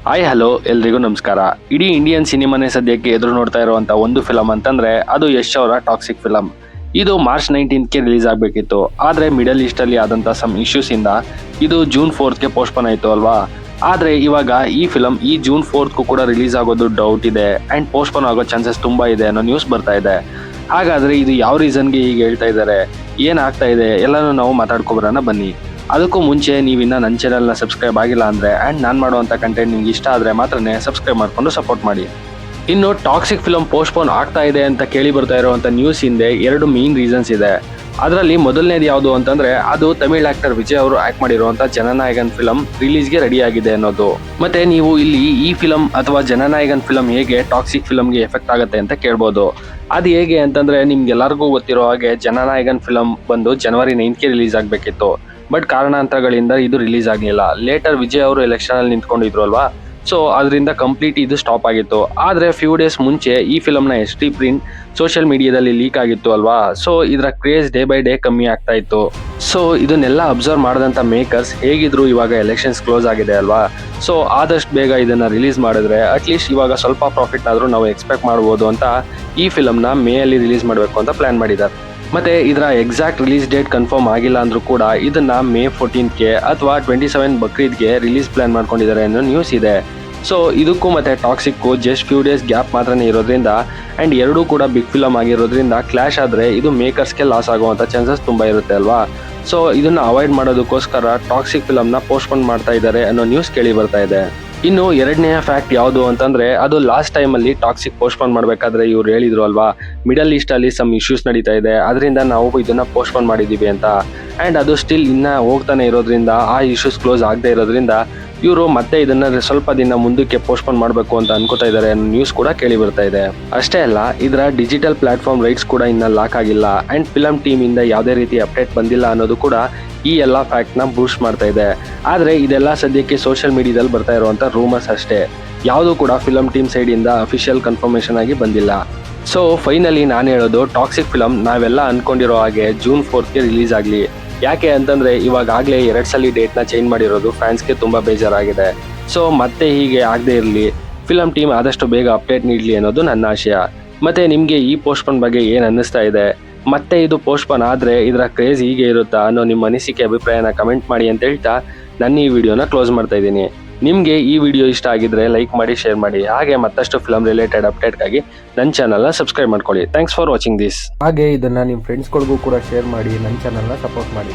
Hi hello ಎಲ್ರಿಗೂ ನಮಸ್ಕಾರ. ಇಡೀ ಇಂಡಿಯನ್ ಸಿನಿಮಾನೇ ಸದ್ಯಕ್ಕೆ ಎದುರು ನೋಡ್ತಾ ಇರುವಂತ ಒಂದು ಫಿಲಂ ಅಂತಂದ್ರೆ ಅದು ಯಶ್ ಅವರ ಟಾಕ್ಸಿಕ್ ಫಿಲಂ. ಇದು ಮಾರ್ಚ್ 19ಗೆ ರಿಲೀಸ್ ಆಗಬೇಕಿತ್ತು. ಆದ್ರೆ ಮಿಡಲ್ ಈಸ್ಟ್ ಅಲ್ಲಿ ಆದಂತ ಸಮ್ ಇಶ್ಯೂಸ್ ಇಂದ ಇದು ಜೂನ್ 4ಗೆ ಪೋಸ್ಟ್ಪೋನ್ ಆಯ್ತು ಅಲ್ವಾ. ಆದ್ರೆ ಇವಾಗ ಈ ಫಿಲಂ ಈ ಜೂನ್ 4ಗೂ ಕೂಡ ರಿಲೀಸ್ ಆಗೋದು ಡೌಟ್ ಇದೆ ಅಂಡ್ ಪೋಸ್ಟ್ಪೋನ್ ಆಗೋ ಚಾನ್ಸಸ್ ತುಂಬಾ ಇದೆ ಅನ್ನೋ ನ್ಯೂಸ್ ಬರ್ತಾ ಇದೆ. ಹಾಗಾದ್ರೆ ಇದು ಯಾವ ರೀಸನ್ಗೆ ಹೀಗೆ ಹೇಳ್ತಾ ಇದ್ದಾರೆ, ಏನಾಗ್ತಾ ಇದೆ ಎಲ್ಲಾನು ನಾವು ಮಾತಾಡ್ಕೊಬರೋಣ ಬನ್ನಿ. ಅದಕ್ಕೂ ಮುಂಚೆ ನೀವಿನ್ನ ನನ್ನ ಚಾನಲ್ನ ಸಬ್ಸ್ಕ್ರೈಬ್ ಆಗಿಲ್ಲ ಅಂದರೆ ಆ್ಯಂಡ್ ನಾನು ಮಾಡುವಂಥ ಕಂಟೆಂಟ್ ನಿಮ್ಗೆ ಇಷ್ಟ ಆದರೆ ಮಾತ್ರನೇ ಸಬ್ಸ್ಕ್ರೈಬ್ ಮಾಡಿಕೊಂಡು ಸಪೋರ್ಟ್ ಮಾಡಿ. ಇನ್ನು ಟಾಕ್ಸಿಕ್ ಫಿಲಂ ಪೋಸ್ಟ್ಪೋನ್ ಆಗ್ತಾ ಇದೆ ಅಂತ ಕೇಳಿ ಬರ್ತಾ ಇರುವಂಥ ನ್ಯೂಸ್ ಹಿಂದೆ ಎರಡು ಮೇನ್ ರೀಸನ್ಸ್ ಇದೆ. ಅದರಲ್ಲಿ ಮೊದಲನೇದು ಯಾವುದು ಅಂತಂದರೆ ಅದು ತಮಿಳ್ ಆಕ್ಟರ್ ವಿಜಯ್ ಅವರು ಆ್ಯಕ್ಟ್ ಮಾಡಿರುವಂಥ ಜನನಾಯಕನ್ ಫಿಲಂ ರಿಲೀಸ್ಗೆ ರೆಡಿ ಆಗಿದೆ ಅನ್ನೋದು. ಮತ್ತೆ ನೀವು ಇಲ್ಲಿ ಈ ಫಿಲಂ ಅಥವಾ ಜನನಾಯಕನ್ ಫಿಲಂ ಹೇಗೆ ಟಾಕ್ಸಿಕ್ ಫಿಲಂಗೆ ಎಫೆಕ್ಟ್ ಆಗುತ್ತೆ ಅಂತ ಕೇಳ್ಬೋದು. ಅದು ಹೇಗೆ ಅಂತಂದರೆ ನಿಮ್ಗೆಲ್ಲರಿಗೂ ಗೊತ್ತಿರೋ ಹಾಗೆ ಜನನಾಯಕನ್ ಫಿಲಂ ಬಂದು ಜನವರಿ 9ಗೆ ರಿಲೀಸ್ ಆಗಬೇಕಿತ್ತು. ಬಟ್ ಕಾರಣಾಂತರಗಳಿಂದ ಇದು ರಿಲೀಸ್ ಆಗಲಿಲ್ಲ. ಲೇಟರ್ ವಿಜಯ್ ಅವರು ಎಲೆಕ್ಷನ್ ಅಲ್ಲಿ ನಿಂತ್ಕೊಂಡಿದ್ರು ಅಲ್ವಾ, ಸೊ ಅದರಿಂದ ಕಂಪ್ಲೀಟ್ ಇದು ಸ್ಟಾಪ್ ಆಗಿತ್ತು. ಆದರೆ ಫ್ಯೂ ಡೇಸ್ ಮುಂಚೆ ಈ ಫಿಲಮ್ನ HD ಪ್ರಿಂಟ್ ಸೋಷಿಯಲ್ ಮೀಡಿಯಾದಲ್ಲಿ ಲೀಕ್ ಆಗಿತ್ತು ಅಲ್ವಾ, ಸೊ ಇದರ ಕ್ರೇಜ್ ಡೇ ಬೈ ಡೇ ಕಮ್ಮಿ ಆಗ್ತಾ ಇತ್ತು. ಸೊ ಇದನ್ನೆಲ್ಲ ಅಬ್ಸರ್ವ್ ಮಾಡಿದಂಥ ಮೇಕರ್ಸ್ ಹೇಗಿದ್ರು ಇವಾಗ ಎಲೆಕ್ಷನ್ಸ್ ಕ್ಲೋಸ್ ಆಗಿದೆ ಅಲ್ವಾ, ಸೊ ಆದಷ್ಟು ಬೇಗ ಇದನ್ನು ರಿಲೀಸ್ ಮಾಡಿದ್ರೆ ಅಟ್ಲೀಸ್ಟ್ ಇವಾಗ ಸ್ವಲ್ಪ ಪ್ರಾಫಿಟ್ ಆದರೂ ನಾವು ಎಕ್ಸ್ಪೆಕ್ಟ್ ಮಾಡ್ಬೋದು ಅಂತ ಈ ಫಿಲಮ್ನ ಮೇ ಅಲ್ಲಿ ರಿಲೀಸ್ ಮಾಡಬೇಕು ಅಂತ ಪ್ಲಾನ್ ಮಾಡಿದ್ದಾರೆ. ಮತ್ತೆ ಇದರ ಎಕ್ಸಾಕ್ಟ್ ರಿಲೀಸ್ ಡೇಟ್ ಕನ್ಫರ್ಮ್ ಆಗಿಲ್ಲ ಅಂದ್ರೂ ಕೂಡ ಇದನ್ನ ಮೇ 14ಗೆ ಅಥವಾ 27 ಬಕ್ರೀದ್ಗೆ ರಿಲೀಸ್ ಪ್ಲಾನ್ ಮಾಡ್ಕೊಂಡಿದ್ದಾರೆ ಅನ್ನೋ ನ್ಯೂಸ್ ಇದೆ. ಸೊ ಇದಕ್ಕೂ ಮತ್ತೆ ಟಾಕ್ಸಿಕ್ಕು ಜಸ್ಟ್ ಫ್ಯೂ ಡೇಸ್ ಗ್ಯಾಪ್ ಮಾತ್ರನೇ ಇರೋದ್ರಿಂದ ಆ್ಯಂಡ್ ಎರಡೂ ಕೂಡ ಬಿಗ್ ಫಿಲಮ್ ಆಗಿರೋದ್ರಿಂದ ಕ್ಲಾಶ್ ಆದರೆ ಇದು ಮೇಕರ್ಸ್ಗೆ ಲಾಸ್ ಆಗುವಂಥ ಚಾನ್ಸಸ್ ತುಂಬ ಇರುತ್ತೆ ಅಲ್ವಾ. ಸೊ ಇದನ್ನು ಅವಾಯ್ಡ್ ಮಾಡೋದಕ್ಕೋಸ್ಕರ ಟಾಕ್ಸಿಕ್ ಫಿಲಮ್ನ ಪೋಸ್ಟ್ಪೋನ್ ಮಾಡ್ತಾ ಇದ್ದಾರೆ ಅನ್ನೋ ನ್ಯೂಸ್ ಕೇಳಿ ಬರ್ತಾ ಇದೆ. ಇನ್ನು ಎರಡನೆಯ ಫ್ಯಾಕ್ಟ್ ಯಾವುದು ಅಂತಂದ್ರೆ ಅದು ಲಾಸ್ಟ್ ಟೈಮಲ್ಲಿ ಟಾಕ್ಸಿಕ್ ಪೋಸ್ಟ್ಪೋನ್ ಮಾಡಬೇಕಾದ್ರೆ ಇವ್ರು ಹೇಳಿದ್ರು ಅಲ್ವಾ, ಮಿಡಲ್ ಈಸ್ಟ್ ಅಲ್ಲಿ ಸಮ್ ಇಶ್ಯೂಸ್ ನಡೀತಾ ಇದೆ, ಅದರಿಂದ ನಾವು ಇದನ್ನ ಪೋಸ್ಟ್ಪೋನ್ ಮಾಡಿದ್ದೀವಿ ಅಂತ. ಆ್ಯಂಡ್ ಅದು ಸ್ಟಿಲ್ ಇನ್ನ ಹೋಗ್ತಾನೆ ಇರೋದ್ರಿಂದ ಆ ಇಶ್ಯೂಸ್ ಕ್ಲೋಸ್ ಆಗದೆ ಇರೋದ್ರಿಂದ ಇವರು ಮತ್ತೆ ಇದನ್ನ ಸ್ವಲ್ಪ ದಿನ ಮುಂದಕ್ಕೆ ಪೋಸ್ಟ್ಪೋನ್ ಮಾಡಬೇಕು ಅಂತ ಅನ್ಕೋತಾ ಇದ್ದಾರೆ ಅನ್ನೋ ನ್ಯೂಸ್ ಕೂಡ ಕೇಳಿ ಬರ್ತಾ ಇದೆ. ಅಷ್ಟೇ ಅಲ್ಲ, ಇದರ ಡಿಜಿಟಲ್ ಪ್ಲಾಟ್ಫಾರ್ಮ್ ರೈಟ್ಸ್ ಕೂಡ ಇನ್ನ ಲಾಕ್ ಆಗಿಲ್ಲ ಆ್ಯಂಡ್ ಫಿಲಂ ಟೀಮ್ ಇಂದ ಯಾವುದೇ ರೀತಿ ಅಪ್ಡೇಟ್ ಬಂದಿಲ್ಲ ಅನ್ನೋದು ಕೂಡ ಈ ಎಲ್ಲ ಫ್ಯಾಕ್ಟ್ನ ಬೂಸ್ಟ್ ಮಾಡ್ತಾ ಇದೆ. ಆದರೆ ಇದೆಲ್ಲ ಸದ್ಯಕ್ಕೆ ಸೋಷಿಯಲ್ ಮೀಡಿಯಾದಲ್ಲಿ ಬರ್ತಾ ಇರುವಂಥ ರೂಮರ್ಸ್ ಅಷ್ಟೇ, ಯಾವುದೂ ಕೂಡ ಫಿಲಂ ಟೀಮ್ ಸೈಡಿಂದ ಅಫಿಷಿಯಲ್ ಕನ್ಫರ್ಮೇಷನ್ ಆಗಿ ಬಂದಿಲ್ಲ. ಸೊ ಫೈನಲಿ ನಾನು ಹೇಳೋದು ಟಾಕ್ಸಿಕ್ ಫಿಲಂ ನಾವೆಲ್ಲ ಅನ್ಕೊಂಡಿರೋ ಹಾಗೆ ಜೂನ್ 4ಗೆ ರಿಲೀಸ್ ಆಗಲಿ. ಯಾಕೆ ಅಂತಂದರೆ ಇವಾಗಲೇ 2 ಸಲ ಡೇಟ್ನ ಚೇಂಜ್ ಮಾಡಿರೋದು ಫ್ಯಾನ್ಸ್ಗೆ ತುಂಬ ಬೇಜಾರಾಗಿದೆ. ಸೊ ಮತ್ತೆ ಹೀಗೆ ಆಗದೆ ಇರಲಿ, ಫಿಲಂ ಟೀಮ್ ಆದಷ್ಟು ಬೇಗ ಅಪ್ಡೇಟ್ ನೀಡಲಿ ಅನ್ನೋದು ನನ್ನ ಆಶಯ. ಮತ್ತು ನಿಮಗೆ ಈ ಪೋಸ್ಟ್ಪೋನ್ ಬಗ್ಗೆ ಏನು ಅನ್ನಿಸ್ತಾ ಇದೆ, ಮತ್ತೆ ಇದು ಪೋಸ್ಟ್ಪೋನ್ ಆದರೆ ಇದರ ಕ್ರೇಜ್ ಹೀಗೆ ಇರುತ್ತಾ ಅನ್ನೋ ನಿಮ್ಮ ಅನಿಸಿಕೆ ಅಭಿಪ್ರಾಯನ ಕಮೆಂಟ್ ಮಾಡಿ ಅಂತ ಹೇಳ್ತಾ ನನ್ನ ಈ ವಿಡಿಯೋನ ಕ್ಲೋಸ್ ಮಾಡ್ತಾ ಇದ್ದೀನಿ. ನಿಮಗೆ ಈ ವಿಡಿಯೋ ಇಷ್ಟ ಆಗಿದ್ರೆ ಲೈಕ್ ಮಾಡಿ, ಶೇರ್ ಮಾಡಿ. ಹಾಗೆ ಮತ್ತಷ್ಟು ಫಿಲಂ ರಿಲೇಟೆಡ್ ಅಪ್ಡೇಟ್ಗಾಗಿ ನನ್ನ ಚಾನಲ್ನ ಸಬ್ಸ್ಕ್ರೈಬ್ ಮಾಡ್ಕೊಳ್ಳಿ. Thanks for watching this. ಹಾಗೆ ಇದನ್ನು ನಿಮ್ಮ ಫ್ರೆಂಡ್ಸ್ಗಳಿಗೂ ಕೂಡ ಶೇರ್ ಮಾಡಿ, ನನ್ನ ಚಾನಲ್ನ ಸಪೋರ್ಟ್ ಮಾಡಿ.